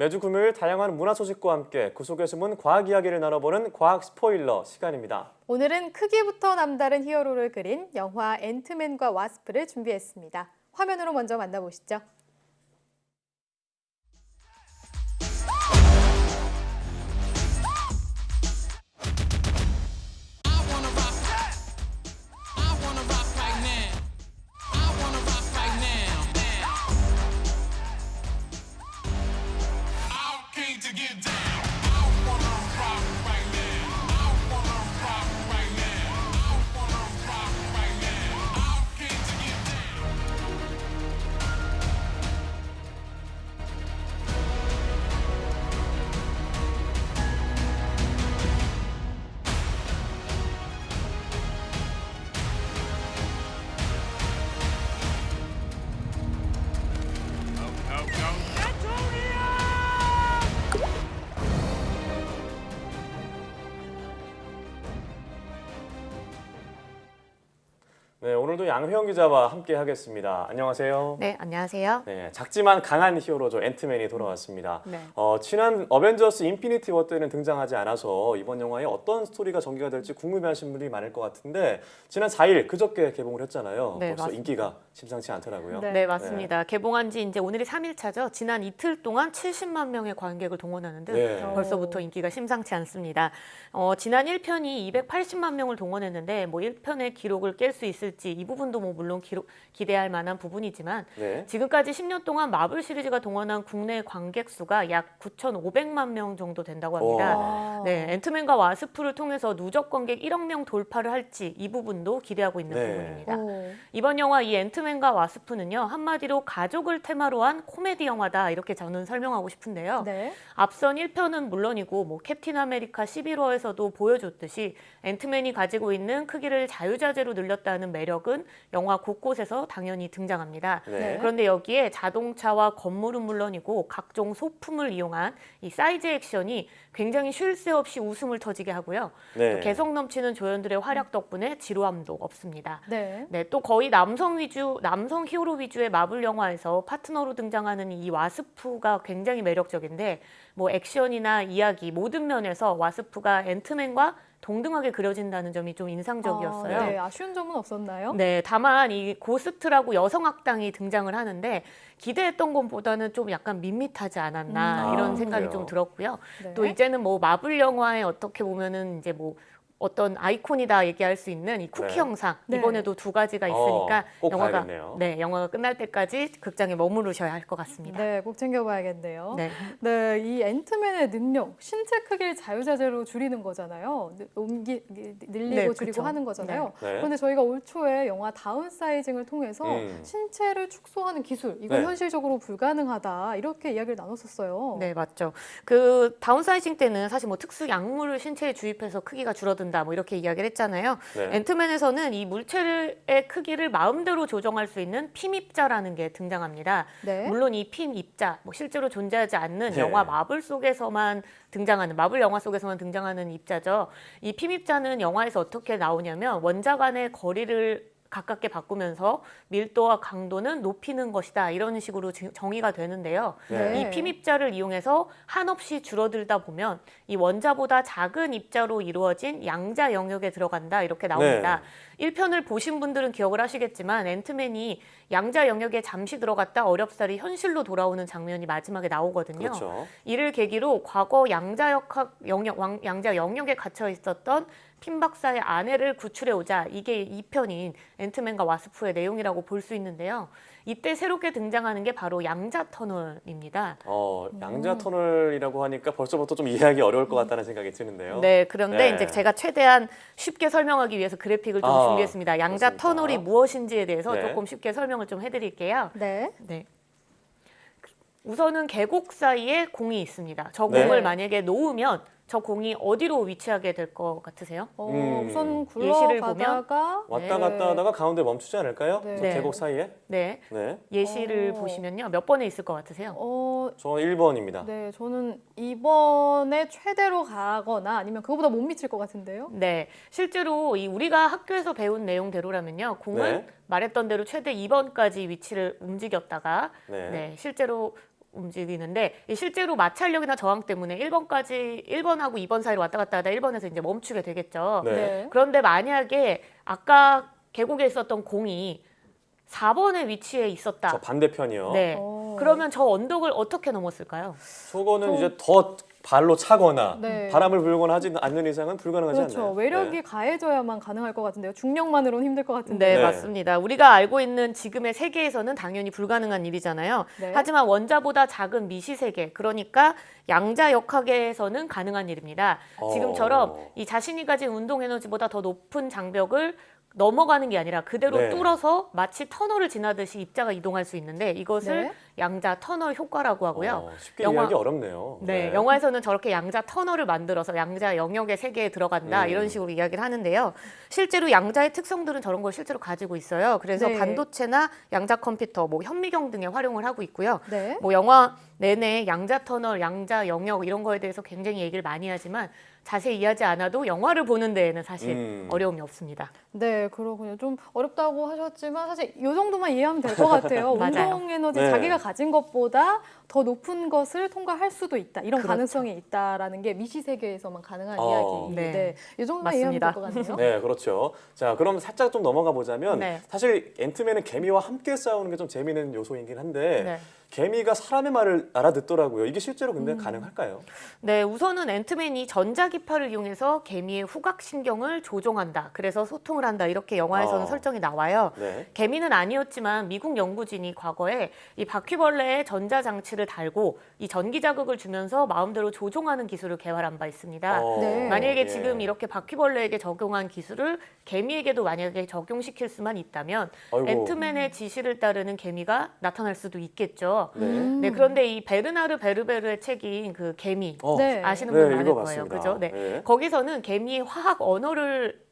매주 금요일 다양한 문화 소식과 함께 그 속에 숨은 과학 이야기를 나눠보는 과학 스포일러 시간입니다. 오늘은 크기부터 남다른 히어로를 그린 영화 앤트맨과 와스프를 준비했습니다. 화면으로 먼저 만나보시죠. 네, 오늘도 양회영 기자와 함께 하겠습니다. 안녕하세요. 네, 안녕하세요. 네, 작지만 강한 히어로죠. 앤트맨이 돌아왔습니다. 네. 지난 어벤져스 인피니티 워 때는 등장하지 않아서 이번 영화에 어떤 스토리가 전개가 될지 궁금해하시는 분들이 많을 것 같은데 지난 4일 그저께 개봉을 했잖아요. 네, 벌써 맞습니다. 인기가 심상치 않더라고요. 네. 네, 맞습니다. 개봉한 지 이제 오늘이 3일차죠. 지난 이틀 동안 70만 명의 관객을 동원하는데 네. 벌써부터 인기가 심상치 않습니다. 지난 1편이 280만 명을 동원했는데 뭐 1편의 기록을 깰 수 있을지 이 부분도 뭐 물론 기대할 만한 부분이지만 네. 지금까지 10년 동안 마블 시리즈가 동원한 국내 관객 수가 약 9,500만 명 정도 된다고 합니다. 와. 네, 앤트맨과 와스프를 통해서 누적 관객 1억 명 돌파를 할지 이 부분도 기대하고 있는 네. 부분입니다. 오. 이번 영화 이 앤트맨과 와스프는요, 한마디로 가족을 테마로 한 코미디 영화다 이렇게 저는 설명하고 싶은데요. 네. 앞선 1편은 물론이고 뭐 캡틴 아메리카 11호에서도 보여줬듯이 앤트맨이 가지고 있는 크기를 자유자재로 늘렸다는 매력은 영화 곳곳에서 당연히 등장합니다. 네. 그런데 여기에 자동차와 건물은 물론이고 각종 소품을 이용한 이 사이즈 액션이 굉장히 쉴 새 없이 웃음을 터지게 하고요. 네. 또 개성 넘치는 조연들의 활약 덕분에 지루함도 없습니다. 네. 네, 또 거의 남성 히어로 위주의 마블 영화에서 파트너로 등장하는 이 와스프가 굉장히 매력적인데 뭐 액션이나 이야기 모든 면에서 와스프가 앤트맨과 동등하게 그려진다는 점이 좀 인상적이었어요. 네, 아쉬운 점은 없었나요? 네, 다만 이 고스트라고 여성 악당이 등장을 하는데 기대했던 것보다는 좀 약간 밋밋하지 않았나 이런 생각이 그래요? 좀 들었고요. 네. 또 이제는 뭐 마블 영화에 어떻게 보면은 이제 뭐 어떤 아이콘이다 얘기할 수 있는 이 쿠키 네. 영상 네. 이번에도 두 가지가 있으니까 꼭 영화가 봐야겠네요. 네, 영화가 끝날 때까지 극장에 머무르셔야 할 것 같습니다. 네, 꼭 챙겨봐야겠네요. 네. 네, 이 앤트맨의 능력, 신체 크기를 자유자재로 줄이는 거잖아요. 늘리고 네, 줄이고 그쵸. 하는 거잖아요. 네. 그런데 저희가 올 초에 영화 다운사이징을 통해서 신체를 축소하는 기술, 이건 네. 현실적으로 불가능하다 이렇게 이야기를 나눴었어요. 네, 맞죠. 그 다운사이징 때는 사실 뭐 특수 약물을 신체에 주입해서 크기가 줄어든다 뭐 이렇게 이야기를 했잖아요. 네. 앤트맨에서는 이 물체의 크기를 마음대로 조정할 수 있는 피입자라는 게 등장합니다. 네. 물론 이 피입자, 뭐 실제로 존재하지 않는 네. 영화 마블 속에서만 등장하는 마블 영화 속에서만 등장하는 입자죠. 이 피입자는 영화에서 어떻게 나오냐면 원작 간의 거리를 가깝게 바꾸면서 밀도와 강도는 높이는 것이다 이런 식으로 정의가 되는데요. 네. 이 피입자를 이용해서 한없이 줄어들다 보면 이 원자보다 작은 입자로 이루어진 양자 영역에 들어간다 이렇게 나옵니다. 1편을 보신 분들은 기억을 하시겠지만 앤트맨이 양자 영역에 잠시 들어갔다 어렵사리 현실로 돌아오는 장면이 마지막에 나오거든요. 그렇죠. 이를 계기로 과거 양자 영역에 갇혀 있었던 핀 박사의 아내를 구출해 오자 이게 2편인 앤트맨과 와스프의 내용이라고 볼 수 있는데요. 이때 새롭게 등장하는 게 바로 양자 터널입니다. 양자 터널이라고 하니까 벌써부터 좀 이해하기 어려울 것 같다는 생각이 드는데요. 네, 그런데 네. 이제 제가 최대한 쉽게 설명하기 위해서 그래픽을 좀 준비했습니다. 양자 그렇습니까? 터널이 무엇인지에 대해서 네. 조금 쉽게 설명을 좀 해드릴게요. 네. 네. 우선은 계곡 사이에 공이 있습니다. 저 네. 공을 만약에 놓으면 저 공이 어디로 위치하게 될 것 같으세요? 우선 예시를 굴러가다가 왔다 네. 갔다 하다가 가운데 멈추지 않을까요? 네. 저 네. 계곡 사이에? 네. 네. 예시를 보시면요. 몇 번에 있을 것 같으세요? 저 1번입니다. 네, 저는 이번에 최대로 가거나 아니면 그거보다 못 미칠 것 같은데요. 네, 실제로 우리가 학교에서 배운 내용대로라면요, 공은 네. 말했던 대로 최대 2번까지 위치를 움직였다가 네. 네, 실제로 움직이는데 실제로 마찰력이나 저항 때문에 1번하고 2번 사이로 왔다 갔다 하다 1번에서 이제 멈추게 되겠죠. 네. 그런데 만약에 아까 계곡에 있었던 공이 4번의 위치에 있었다. 저 반대편이요. 네. 오. 그러면 저 언덕을 어떻게 넘었을까요? 저거는 이제 더 발로 차거나 네. 바람을 불거나 하지 않는 이상은 불가능하지 그렇죠. 않나요? 외력이 네. 가해져야만 가능할 것 같은데요. 중력만으로는 힘들 것 같은데. 네, 네. 맞습니다. 우리가 알고 있는 지금의 세계에서는 당연히 불가능한 일이잖아요. 네. 하지만 원자보다 작은 미시세계, 그러니까 양자역학에서는 가능한 일입니다. 지금처럼 이 자신이 가진 운동 에너지보다 더 높은 장벽을 넘어가는 게 아니라 그대로 네. 뚫어서 마치 터널을 지나듯이 입자가 이동할 수 있는데 이것을 네. 양자 터널 효과라고 하고요. 쉽게 이해하기 어렵네요. 네, 영화에서는 저렇게 양자 터널을 만들어서 양자 영역의 세계에 들어간다 이런 식으로 이야기를 하는데요. 실제로 양자의 특성들은 저런 걸 실제로 가지고 있어요. 그래서 네. 반도체나 양자 컴퓨터, 뭐 현미경 등에 활용을 하고 있고요. 네. 뭐 영화 내내 양자 터널, 양자 영역 이런 거에 대해서 굉장히 얘기를 많이 하지만 자세히 이해하지 않아도 영화를 보는 데에는 사실 어려움이 없습니다. 네, 그렇군요. 좀 어렵다고 하셨지만 사실 이 정도만 이해하면 될 것 같아요. 맞아요. 운동 에너지 네. 자기가 가진 것보다 더 높은 것을 통과할 수도 있다. 이런 그렇죠. 가능성이 있다라는 게 미시 세계에서만 가능한 어. 이야기. 네. 네. 이 정도만 이해하면 맞습니다. 될 것 같네요. 네, 그렇죠. 자, 그럼 살짝 좀 넘어가 보자면 네. 사실 앤트맨은 개미와 함께 싸우는 게 좀 재미있는 요소이긴 한데 네. 개미가 사람의 말을 알아듣더라고요. 이게 실제로 근데 가능할까요? 네, 우선은 앤트맨이 전자기파를 이용해서 개미의 후각신경을 조종한다. 그래서 소통을 한다. 이렇게 영화에서는 설정이 나와요. 네. 개미는 아니었지만 미국 연구진이 과거에 이 바퀴벌레에 전자장치를 달고 이 전기자극을 주면서 마음대로 조종하는 기술을 개발한 바 있습니다. 네. 만약에 예. 지금 이렇게 바퀴벌레에게 적용한 기술을 개미에게도 만약에 적용시킬 수만 있다면 아이고. 앤트맨의 지시를 따르는 개미가 나타날 수도 있겠죠. 네. 네, 그런데 이 베르나르 베르베르의 책인 그 개미 네. 아시는 네, 분 많을 거예요, 읽어봤습니다. 그죠? 네. 네. 거기서는 개미의 화학 언어를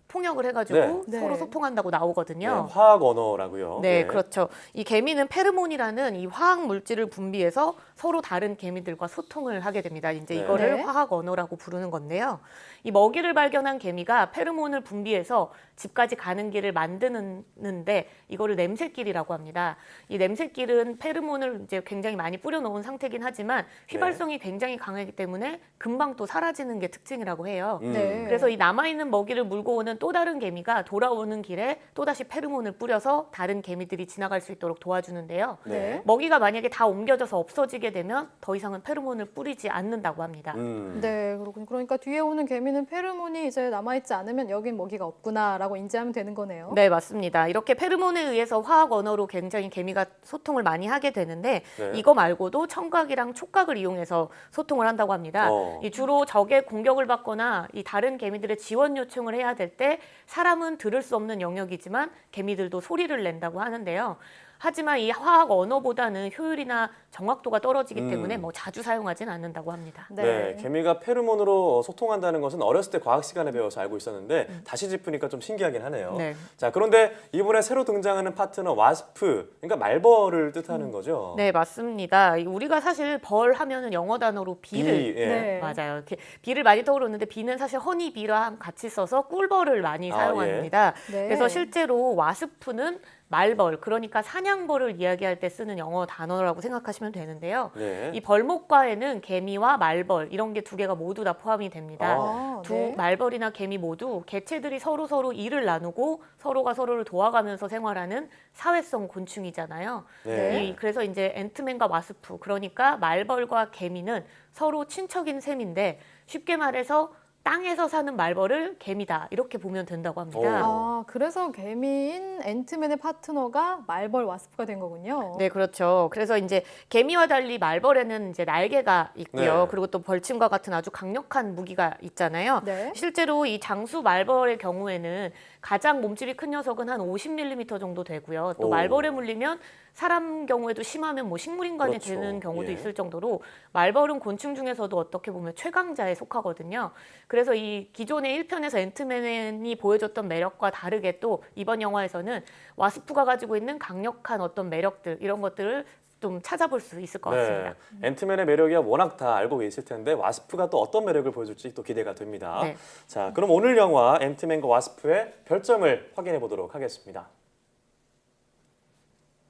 통역을 해가지고 네. 서로 네. 소통한다고 나오거든요. 네, 화학 언어라고요. 네, 그렇죠. 이 개미는 페르몬이라는 이 화학 물질을 분비해서 서로 다른 개미들과 소통을 하게 됩니다. 이제 네. 이거를 네. 화학 언어라고 부르는 건데요. 이 먹이를 발견한 개미가 페르몬을 분비해서 집까지 가는 길을 만드는데 이거를 냄새길이라고 합니다. 이 냄새길은 페르몬을 이제 굉장히 많이 뿌려놓은 상태긴 하지만 휘발성이 굉장히 강하기 때문에 금방 또 사라지는 게 특징이라고 해요. 네. 그래서 이 남아있는 먹이를 물고 오는 또 다른 개미가 돌아오는 길에 또다시 페르몬을 뿌려서 다른 개미들이 지나갈 수 있도록 도와주는데요. 네. 먹이가 만약에 다 옮겨져서 없어지게 되면 더 이상은 페르몬을 뿌리지 않는다고 합니다. 네, 그렇군요. 그러니까 뒤에 오는 개미는 페르몬이 이제 남아있지 않으면 여긴 먹이가 없구나라고 인지하면 되는 거네요. 네, 맞습니다. 이렇게 페르몬에 의해서 화학 언어로 굉장히 개미가 소통을 많이 하게 되는데 네. 이거 말고도 청각이랑 촉각을 이용해서 소통을 한다고 합니다. 이 주로 적의 공격을 받거나 이 다른 개미들의 지원 요청을 해야 될 때 사람은 들을 수 없는 영역이지만 개미들도 소리를 낸다고 하는데요. 하지만 이 화학 언어보다는 효율이나 정확도가 떨어지기 때문에 뭐 자주 사용하진 않는다고 합니다. 네. 개미가 페르몬으로 소통한다는 것은 어렸을 때 과학 시간에 배워서 알고 있었는데 다시 짚으니까 좀 신기하긴 하네요. 네. 자, 그런데 이번에 새로 등장하는 파트너 와스프, 그러니까 말벌을 뜻하는 거죠. 네, 맞습니다. 우리가 사실 벌 하면은 영어 단어로 비를 예. 네. 맞아요. 이렇게 비를 많이 떠오르는데 비는 사실 허니비랑 같이 써서 꿀벌을 많이 아, 사용합니다. 네. 그래서 실제로 와스프는 말벌, 그러니까 사냥벌을 이야기할 때 쓰는 영어 단어라고 생각하시면 되는데요. 네. 이 벌목과에는 개미와 말벌 이런 게 두 개가 모두 다 포함이 됩니다. 아, 두 네. 말벌이나 개미 모두 개체들이 서로 일을 나누고 서로가 서로를 도와가면서 생활하는 사회성 곤충이잖아요. 네. 그래서 이제 앤트맨과 와스프, 그러니까 말벌과 개미는 서로 친척인 셈인데 쉽게 말해서 땅에서 사는 말벌을 개미다 이렇게 보면 된다고 합니다. 아, 그래서 개미인 앤트맨의 파트너가 말벌 와스프가 된 거군요. 네, 그렇죠. 그래서 이제 개미와 달리 말벌에는 이제 날개가 있고요. 네. 그리고 또 벌침과 같은 아주 강력한 무기가 있잖아요. 네. 실제로 이 장수 말벌의 경우에는 가장 몸집이 큰 녀석은 한 50mm 정도 되고요. 또 오. 말벌에 물리면 사람 경우에도 심하면 뭐 식물인간이 그렇죠. 되는 경우도 예. 있을 정도로 말벌은 곤충 중에서도 어떻게 보면 최강자에 속하거든요. 그래서 이 기존의 1편에서 앤트맨이 보여줬던 매력과 다르게 또 이번 영화에서는 와스프가 가지고 있는 강력한 어떤 매력들 이런 것들을 좀 찾아볼 수 있을 것 같습니다. 앤트맨의 매력이야 워낙 다 알고 계실 텐데 와스프가 또 어떤 매력을 보여줄지 또 기대가 됩니다. 네. 자, 그럼 오늘 영화 앤트맨과 와스프의 별점을 확인해 보도록 하겠습니다.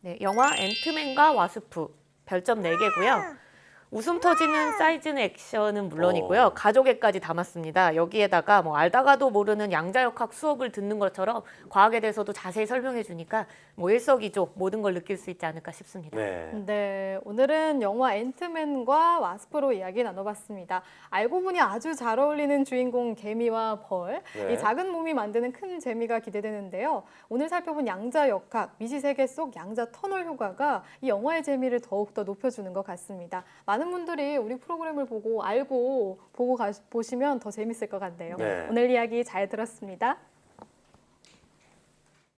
네, 영화 앤트맨과 와스프 별점 4개고요. 웃음 터지는 사이즈는 액션은 물론이고요. 가족애까지 담았습니다. 여기에다가 뭐 알다가도 모르는 양자역학 수업을 듣는 것처럼 과학에 대해서도 자세히 설명해 주니까 뭐 일석이조 모든 걸 느낄 수 있지 않을까 싶습니다. 네, 오늘은 영화 앤트맨과 와스프로 이야기 나눠봤습니다. 알고 보니 아주 잘 어울리는 주인공 개미와 벌, 이 작은 몸이 만드는 큰 재미가 기대되는데요. 오늘 살펴본 양자역학, 미시세계 속 양자 터널 효과가 이 영화의 재미를 더욱더 높여주는 것 같습니다. 많은 분들이 우리 프로그램을 보고 알고 보시면 더 재밌을 것 같네요. 오늘 이야기 잘 들었습니다.